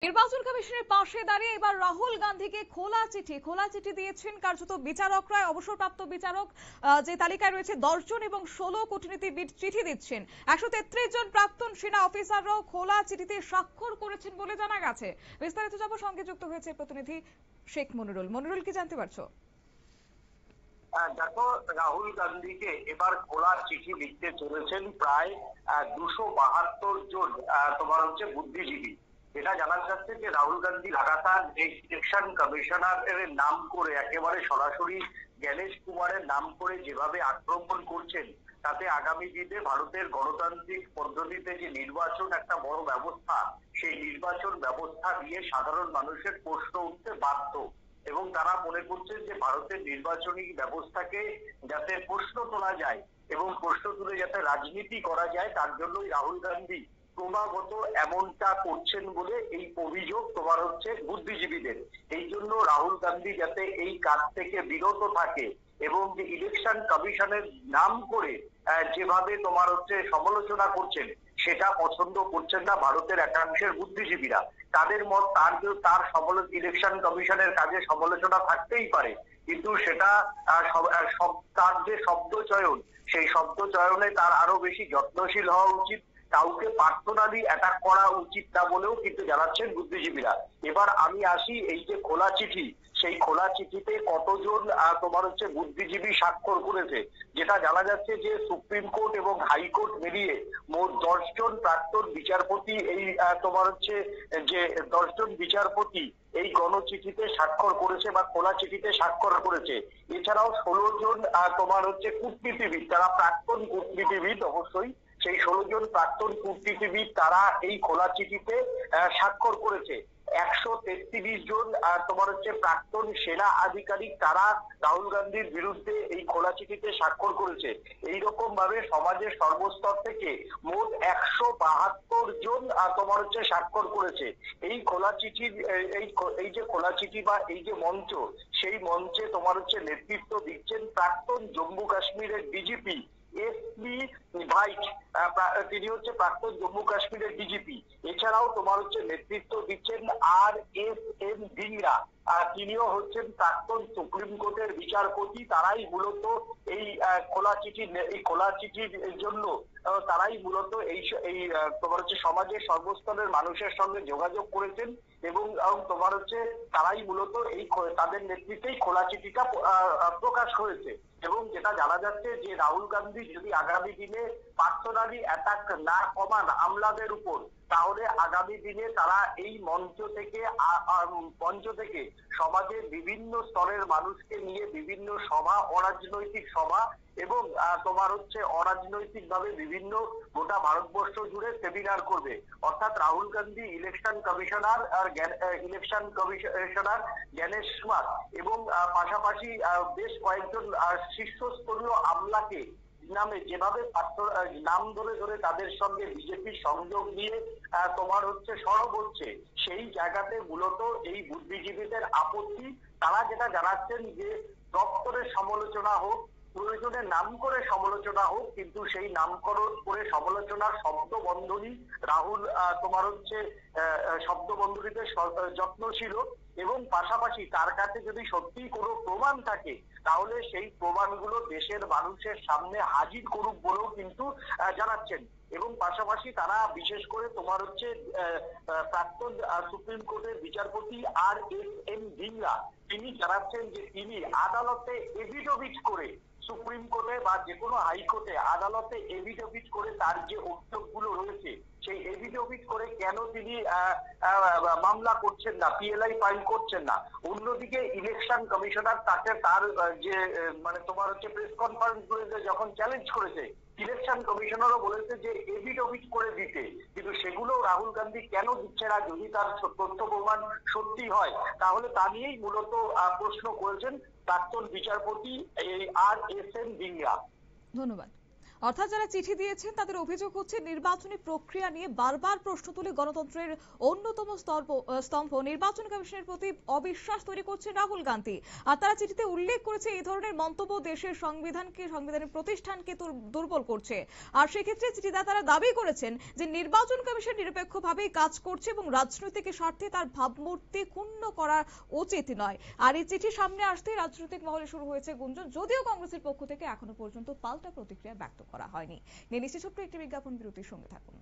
নির্বাচন কমিশনের পাশে দাঁড়িয়ে এবার রাহুল গান্ধীকে খোলা চিঠি দিয়েছেন কার্যত বিচারকরা। অবসরপ্রাপ্ত বিচারক যে তালিকায় রয়েছে 10 জন এবং 16 কূটনীতিবিদ চিঠি দিচ্ছেন। 133 জন প্রাক্তন সেনা অফিসাররাও খোলা চিঠিতে স্বাক্ষর করেছেন বলে জানা গেছে। বিস্তারিত যাব, সঙ্গে যুক্ত হয়েছে প্রতিনিধি শেখ মনিরুল। কি জানতে পারছো? দেখো, রাহুল গান্ধীকে এবার খোলা চিঠি লিখতে চলেছেন প্রায় 272 জন তোমার বুদ্ধিজীবী। এটা জানা যাচ্ছে যে রাহুল গান্ধী লাগাতার এই ইলেকশন কমিশনারের নাম করে একেবারে সরাসরি জ্ঞানেশ কুমারের নাম করে যেভাবে আক্রমণ করছেন, তাতে আগামী দিনে ভারতের গণতান্ত্রিক পদ্ধতিতে যে নির্বাচন একটা বড় ব্যবস্থা, সেই নির্বাচন ব্যবস্থা নিয়ে সাধারণ মানুষের প্রশ্ন উঠতে বাধ্য এবং তারা মনে করছেন যে ভারতের নির্বাচনী ব্যবস্থাকে যাতে প্রশ্ন তোলা যায় এবং প্রশ্ন তুলে যাতে রাজনীতি করা যায়, তার জন্যই রাহুল গান্ধী ক্রমাগত এমনটা করছেন বলে এই অভিযোগ তোমার বুদ্ধিজীবীদের। এই জন্য রাহুল গান্ধী যাতে এই কাজ থেকে বিরত থাকে এবং যে ইলেকশন কমিশনের নাম করে যেভাবে তোমার সমালোচনা করছেন, সেটা পছন্দ করছেন না ভারতের একাংশের বুদ্ধিজীবীরা। তাদের মত তার ইলেকশন কমিশনের কাজে সমালোচনা থাকতেই পারে, কিন্তু সেটা তার যে শব্দ চয়ন, সেই শব্দ চয়নে তার আরো বেশি যত্নশীল হওয়া উচিত। কাউকে পার্সোনালি অ্যাটাক করা উচিত না বলেও কিন্তু জানাচ্ছেন বুদ্ধিজীবীরা। এবার আমি আসি এই যে খোলা চিঠি, সেই খোলা চিঠিতে কতজন তোমার বুদ্ধিজীবী স্বাক্ষর করেছে। যেটা জানা যাচ্ছে যে সুপ্রিম কোর্ট এবং হাইকোর্ট মিলিয়ে মোট 10 জন প্রাক্তন বিচারপতি এই তোমার যে 10 জন বিচারপতি এই গণচিঠিতে স্বাক্ষর করেছে বা খোলা চিঠিতে স্বাক্ষর করেছে। এছাড়াও 16 জন তোমার কূটনীতিবিদ, তারা প্রাক্তন কূটনীতিবিদ অবশ্যই, সেই 16 জন প্রাক্তন কূটনীতিবিদ তারা এই খোলা চিঠিতে স্বাক্ষর করেছে। 133 জন তোমার প্রাক্তন সেনা আধিকারিক, তারা রাহুল গান্ধীর বিরুদ্ধে এই খোলা চিঠিতে স্বাক্ষর করেছে। এইরকম ভাবে সমাজের সর্বস্তর থেকে মোট 172 জন তোমার স্বাক্ষর করেছে। এই খোলা চিঠির এই যে খোলা চিঠি বা এই যে মঞ্চ, সেই মঞ্চে তোমার নেতৃত্ব দিচ্ছেন প্রাক্তন জম্মু কাশ্মীরের ডিজিপি এসপি ভাইট, তিনি প্রাক্তন জম্মু কাশ্মীরের ডিজিপি। এছাড়াও তোমার নেতৃত্ব দিচ্ছেন RSN ধিংরা, তিনিও হচ্ছেন প্রাক্তন সুপ্রিম কোর্টের বিচারপতি। তারাই মূলত এই খোলা চিঠির জন্য তারাই মূলত এই তোমার সমাজের সর্বস্তরের মানুষের সঙ্গে যোগাযোগ করেছেন এবং তোমার তারাই মূলত এই তাদের নেতৃত্বেই খোলা চিঠিটা প্রকাশ হয়েছে। এবং যেটা জানা যাচ্ছে যে রাহুল গান্ধী যদি আগামী দিনে পার্সোনালি অ্যাটাক না কমান আমলাদের উপর, তাহলে আগামী দিনে তারা এই মঞ্চ থেকে সমাজের বিভিন্ন স্তরের মানুষকে নিয়ে বিভিন্ন সভা, অরাজনৈতিক সভা এবং তোমার অরাজনৈতিক ভাবে বিভিন্ন গোটা ভারতবর্ষ জুড়ে সেমিনার করবে। অর্থাৎ রাহুল গান্ধী ইলেকশন কমিশনার জ্ঞানেশ কুমার এবং পাশাপাশি বেশ কয়েকজন শীর্ষস্তরীয় আমলাকে নামে যেভাবে নাম ধরে ধরে তাদের সঙ্গে বিজেপির সংযোগ নিয়ে তোমার সরব হচ্ছে, সেই জায়গাতে মূলত এই বুদ্ধিজীবীদের আপত্তি। তারা যেটা জানাচ্ছেন যে দপ্তরের সমালোচনা হোক, প্রয়োজনে নাম করে সমালোচনা হোক, কিন্তু সেই নামকরণ করে সমালোচনার শব্দ বন্ধনী রাহুল তোমার শব্দ বন্ধনীতে যত্নশীল এবং পাশাপাশি তার কাছে যদি সত্যি কোনো প্রমাণ থাকে, তাহলে সেই প্রমাণগুলো দেশের মানুষের সামনে হাজির করুক বলেও কিন্তু জানাচ্ছেন। এবং পাশাপাশি তারা বিশেষ করে তোমার প্রাক্তন সুপ্রিম কোর্টের বিচারপতি RSN ধিংরা, তিনি জানাচ্ছেন যে তিনি আদালতে এফিডেভিট করে, সুপ্রিম কোর্টে বা যে কোনো হাইকোর্টে আদালতে এফিডেভিট করে তার যে অভিযোগগুলো রয়েছে, সেই এফিডেভিট করে কেন তিনি মামলা করছেন না, PLI ফাইল করছেন না। অন্যদিকে ইলেকশন কমিশনার তাকে তার যে মানে তোমার প্রেস কনফারেন্স গুলোতে যখন চ্যালেঞ্জ করেছে, ইলেকশন কমিশনারও বলেছে যে এফিডেভিট করে দিতে, কিন্তু সেগুলো রাহুল গান্ধী কেন দিচ্ছে না? যদি তার তথ্য প্রমাণ সত্যি হয়, তাহলে তা নিয়েই মূলত প্রশ্ন করেছেন প্রাক্তন বিচারপতি RSN ধিংরা। ধন্যবাদ। অর্থাৎ যারা চিঠি দিয়েছেন তাদের অভিযোগ হচ্ছে নির্বাচনী প্রক্রিয়া নিয়ে বারবার প্রশ্ন তুলে গণতন্ত্রের অন্যতম স্তম্ভ নির্বাচন কমিশনের প্রতি অবিশ্বাস তৈরি করছে রাহুল গান্ধী। আর তারা চিঠিতে উল্লেখ করেছে এই ধরনের মন্তব্য দেশের সাংবিধানিক প্রতিষ্ঠানকে দুর্বল করছে। আর সেক্ষেত্রে চিঠিদাতারা দাবি করেছেন যে নির্বাচন কমিশন নিরপেক্ষভাবেই কাজ করছে এবং রাজনৈতিক স্বার্থে তার ভাবমূর্তি ক্ষুণ্ণ করা উচিত নয়। আর এই চিঠি সামনে আসতেই রাজনৈতিক মহলে শুরু হয়েছে গুঞ্জন, যদিও কংগ্রেসের পক্ষ থেকে এখনো পর্যন্ত পাল্টা প্রতিক্রিয়া ব্যক্ত করা হয়নি। নিয়ে নিশ্চিত ছোট্ট একটি বিজ্ঞাপন বিরতির সঙ্গে থাকুন।